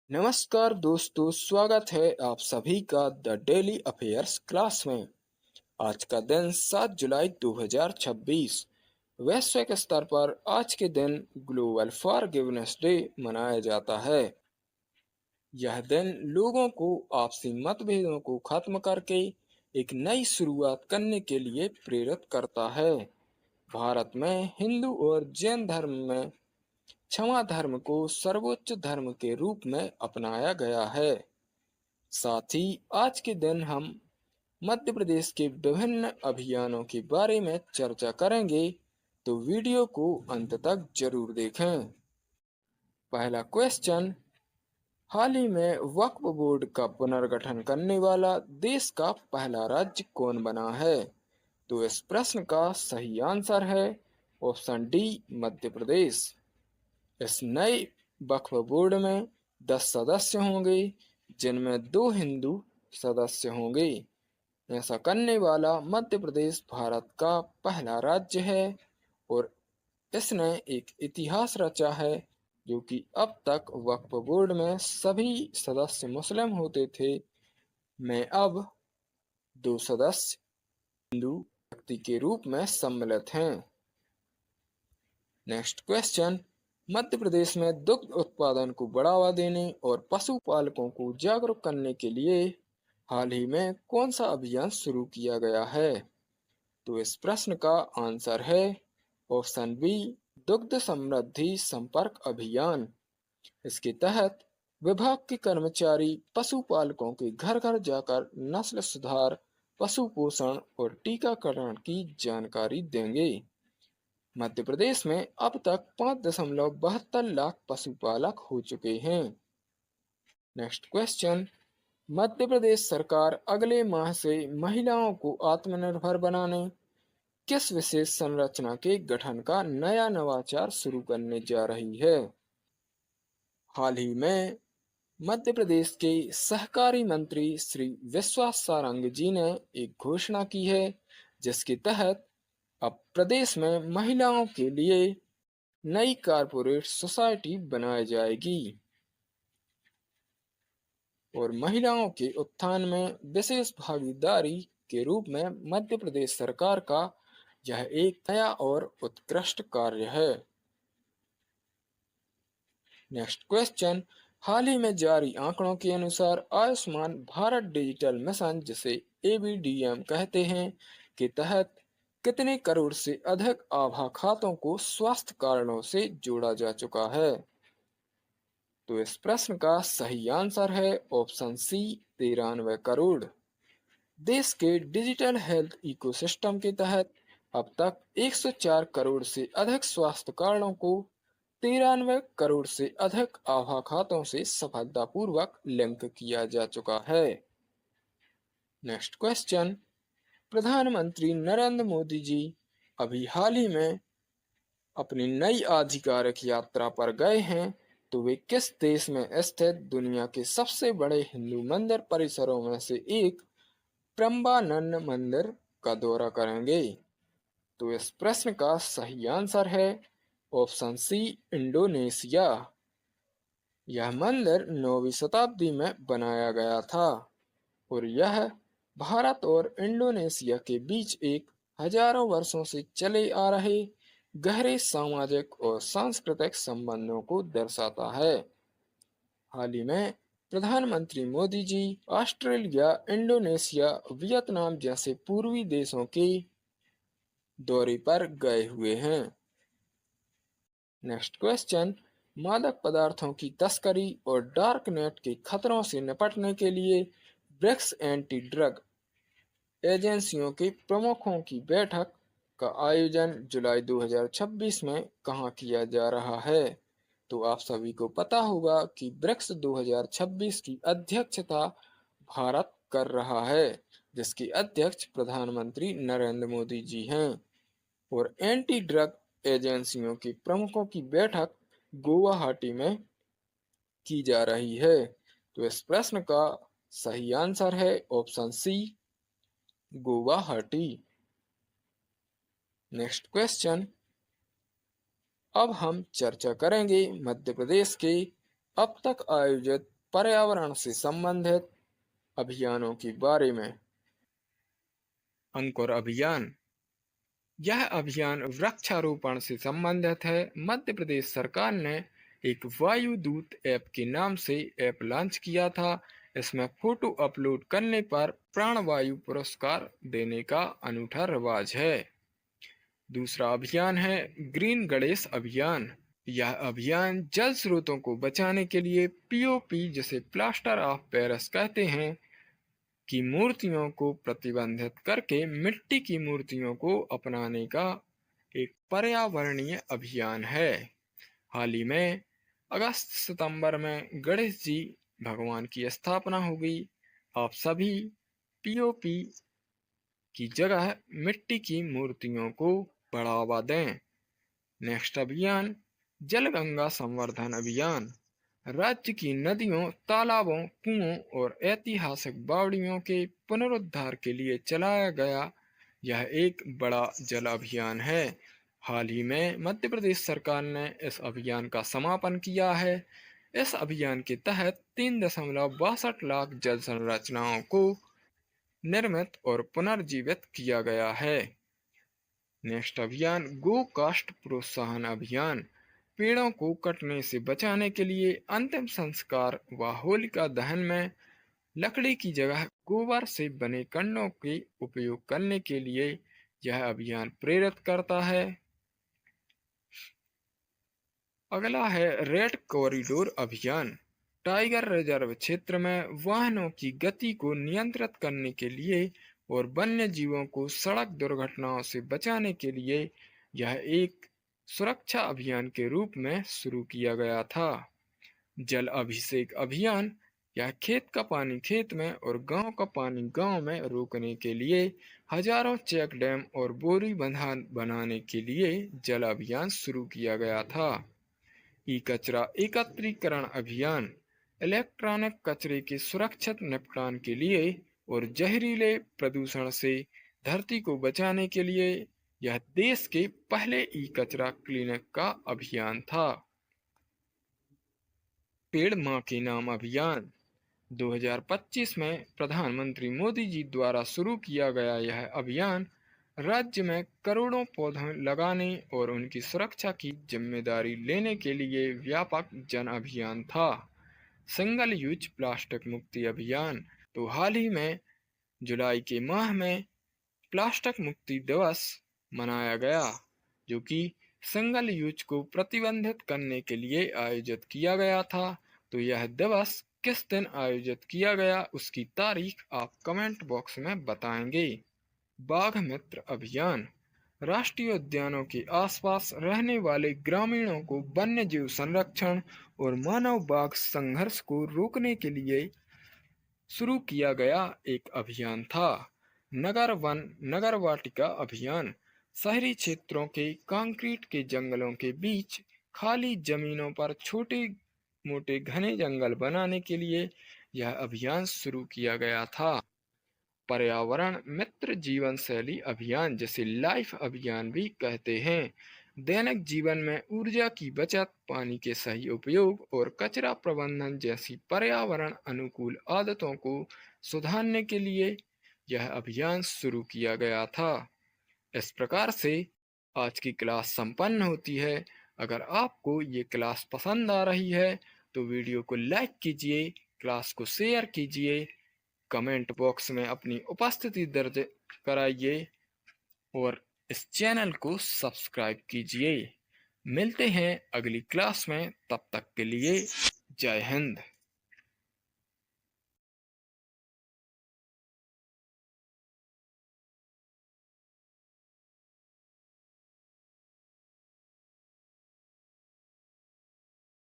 नमस्कार दोस्तों, स्वागत है आप सभी का द डेली अफेयर्स क्लास में। आज का दिन 7 जुलाई 2026। वैश्विक स्तर पर आज के दिन ग्लोबल फॉरगिवनेस डे मनाया जाता है। यह दिन लोगों को आपसी मतभेदों को खत्म करके एक नई शुरुआत करने के लिए प्रेरित करता है। भारत में हिंदू और जैन धर्म में क्षमा धर्म को सर्वोच्च धर्म के रूप में अपनाया गया है। साथ ही आज के दिन हम मध्य प्रदेश के विभिन्न अभियानों के बारे में चर्चा करेंगे, तो वीडियो को अंत तक जरूर देखें। पहला क्वेश्चन, हाल ही में वक्फ बोर्ड का पुनर्गठन करने वाला देश का पहला राज्य कौन बना है? तो इस प्रश्न का सही आंसर है ऑप्शन डी, मध्य प्रदेश। इस नए वक्फ बोर्ड में 10 सदस्य होंगे, जिनमें 2 हिंदू सदस्य होंगे। ऐसा करने वाला मध्य प्रदेश भारत का पहला राज्य है और इसने एक इतिहास रचा है, जो कि अब तक वक्फ बोर्ड में सभी सदस्य मुस्लिम होते थे, में अब 2 सदस्य हिंदू व्यक्ति के रूप में सम्मिलित हैं। नेक्स्ट क्वेश्चन, मध्य प्रदेश में दुग्ध उत्पादन को बढ़ावा देने और पशुपालकों को जागरूक करने के लिए हाल ही में कौन सा अभियान शुरू किया गया है? तो इस प्रश्न का आंसर है ऑप्शन बी, दुग्ध समृद्धि संपर्क अभियान। इसके तहत विभाग के कर्मचारी पशुपालकों के घर घर जाकर नस्ल सुधार, पशु पोषण और टीकाकरण की जानकारी देंगे। मध्य प्रदेश में अब तक 5.72 लाख पशुपालक हो चुके हैं। नेक्स्ट क्वेश्चन, मध्य प्रदेश सरकार अगले माह से महिलाओं को आत्मनिर्भर बनाने किस विशेष संरचना के गठन का नया नवाचार शुरू करने जा रही है? हाल ही में मध्य प्रदेश के सहकारी मंत्री श्री विश्वास सारंग जी ने एक घोषणा की है, जिसके तहत अब प्रदेश में महिलाओं के लिए नई कारपोरेट सोसाइटी बनाई जाएगी और महिलाओं के उत्थान में विशेष भागीदारी के रूप में मध्य प्रदेश सरकार का यह एक नया और उत्कृष्ट कार्य है। नेक्स्ट क्वेश्चन, हाल ही में जारी आंकड़ों के अनुसार आयुष्मान भारत डिजिटल मिशन, जिसे एबीडीएम कहते हैं, के तहत कितने करोड़ से अधिक आभा खातों को स्वास्थ्य कारणों से जोड़ा जा चुका है? तो इस प्रश्न का सही आंसर है ऑप्शन सी, 93 करोड़। देश के डिजिटल हेल्थ इकोसिस्टम के तहत अब तक 104 करोड़ से अधिक स्वास्थ्य कारणों को 93 करोड़ से अधिक आभा खातों से सफलतापूर्वक लिंक किया जा चुका है। नेक्स्ट क्वेश्चन, प्रधानमंत्री नरेंद्र मोदी जी अभी हाल ही में अपनी नई आधिकारिक यात्रा पर गए हैं, तो वे किस देश में स्थित दुनिया के सबसे बड़े हिंदू मंदिर परिसरों में से एक प्रम्बानन मंदिर का दौरा करेंगे? तो इस प्रश्न का सही आंसर है ऑप्शन सी, इंडोनेशिया। यह मंदिर 9वीं शताब्दी में बनाया गया था और यह भारत और इंडोनेशिया के बीच एक हजारों वर्षों से चले आ रहे गहरे सामाजिक और सांस्कृतिक संबंधों को दर्शाता है। हाल ही में प्रधानमंत्री Modi ji Australia, Indonesia, Vietnam जैसे पूर्वी देशों के दौरे पर गए हुए हैं। नेक्स्ट क्वेश्चन, मादक पदार्थों की तस्करी और डार्क नेट के खतरों से निपटने के लिए ब्रिक्स एंटी ड्रग एजेंसियों के प्रमुखों की बैठक का आयोजन जुलाई 2026 में कहाँ किया जा रहा है? तो आप सभी को पता होगा कि ब्रिक्स 2026 की अध्यक्षता भारत कर रहा है, जिसके अध्यक्ष प्रधानमंत्री नरेंद्र मोदी जी हैं और एंटी ड्रग एजेंसियों के प्रमुखों की बैठक गुवाहाटी में की जा रही है। तो इस प्रश्न का सही आंसर है option C, Guwahati. Next question, अब हम चर्चा करेंगे मध्य प्रदेश के अब तक आयोजित पर्यावरण से संबंधित अभियानों के बारे में। अंकुर अभियान। यह अभियान वृक्षारोपण से संबंधित है। मध्य प्रदेश सरकार ने एक वायु दूत ऐप के नाम से ऐप लॉन्च किया था। इसमें फोटो अपलोड करने पर प्राणवायु पुरस्कार देने का अनूठा रिवाज है। दूसरा अभियान है ग्रीन गणेश अभियान। यह अभियान जल स्रोतों को बचाने के लिए पीओपी, जिसे प्लास्टर ऑफ पेरिस कहते हैं, की मूर्तियों को प्रतिबंधित करके मिट्टी की मूर्तियों को अपनाने का एक पर्यावरणीय अभियान है। हाल ही में अगस्त सितंबर में गणेश जी भगवान की स्थापना हो गई। आप सभी पीओपी की जगह मिट्टी की मूर्तियों को बढ़ावा दें। नेक्स्ट अभियान जल गंगा संवर्धन अभियान। राज्य की नदियों, तालाबों, कुओं और ऐतिहासिक बावड़ियों के पुनरुद्धार के लिए चलाया गया यह एक बड़ा जल अभियान है। हाल ही में मध्य प्रदेश सरकार ने इस अभियान का समापन किया है। इस अभियान के तहत 3.62 लाख जल संरचनाओं को निर्मित और पुनर्जीवित किया गया है। नेक्स्ट अभियान गो कास्ट प्रोत्साहन अभियान। पेड़ों को कटने से बचाने के लिए अंतिम संस्कार व होलिका दहन में लकड़ी की जगह गोबर से बने कंडों के उपयोग करने के लिए यह अभियान प्रेरित करता है। अगला है रेड कॉरिडोर अभियान। टाइगर रिजर्व क्षेत्र में वाहनों की गति को नियंत्रित करने के लिए और वन्य जीवों को सड़क दुर्घटनाओं से बचाने के लिए यह एक सुरक्षा अभियान के रूप में शुरू किया गया था। जल अभिषेक अभियान। यह खेत का पानी खेत में और गांव का पानी गांव में रोकने के लिए हजारों चेक डैम और बोरी बंधान बनाने के लिए जल अभियान शुरू किया गया था। ई कचरा एकत्रीकरण अभियान। इलेक्ट्रॉनिक कचरे के सुरक्षित निपटान के लिए और जहरीले प्रदूषण से धरती को बचाने के लिए यह देश के पहले ई कचरा क्लीनिक का अभियान था। पेड़ मां के नाम अभियान। 2025 में प्रधानमंत्री मोदी जी द्वारा शुरू किया गया यह अभियान राज्य में करोड़ों पौधे लगाने और उनकी सुरक्षा की जिम्मेदारी लेने के लिए व्यापक जन अभियान था। सिंगल यूज प्लास्टिक मुक्ति अभियान। तो हाल ही में जुलाई के माह में प्लास्टिक मुक्ति दिवस मनाया गया, जो कि सिंगल यूज को प्रतिबंधित करने के लिए आयोजित किया गया था। तो यह दिवस किस दिन आयोजित किया गया उसकी तारीख आप कमेंट बॉक्स में बताएंगे। बाघ मित्र अभियान। राष्ट्रीय उद्यानों के आसपास रहने वाले ग्रामीणों को वन्य जीव संरक्षण और मानव बाघ संघर्ष को रोकने के लिए शुरू किया गया एक अभियान था। नगर वन नगर वाटिका अभियान। शहरी क्षेत्रों के कंक्रीट के जंगलों के बीच खाली जमीनों पर छोटे मोटे घने जंगल बनाने के लिए यह अभियान शुरू किया गया था। पर्यावरण मित्र जीवन शैली अभियान, जिसे लाइफ अभियान भी कहते हैं, दैनिक जीवन में ऊर्जा की बचत, पानी के सही उपयोग और कचरा प्रबंधन जैसी पर्यावरण अनुकूल आदतों को सुधारने के लिए यह अभियान शुरू किया गया था। इस प्रकार से आज की क्लास संपन्न होती है। अगर आपको ये क्लास पसंद आ रही है तो वीडियो को लाइक कीजिए, क्लास को शेयर कीजिए, कमेंट बॉक्स में अपनी उपस्थिति दर्ज कराइए और इस चैनल को सब्सक्राइब कीजिए। मिलते हैं अगली क्लास में, तब तक के लिए जय हिंद।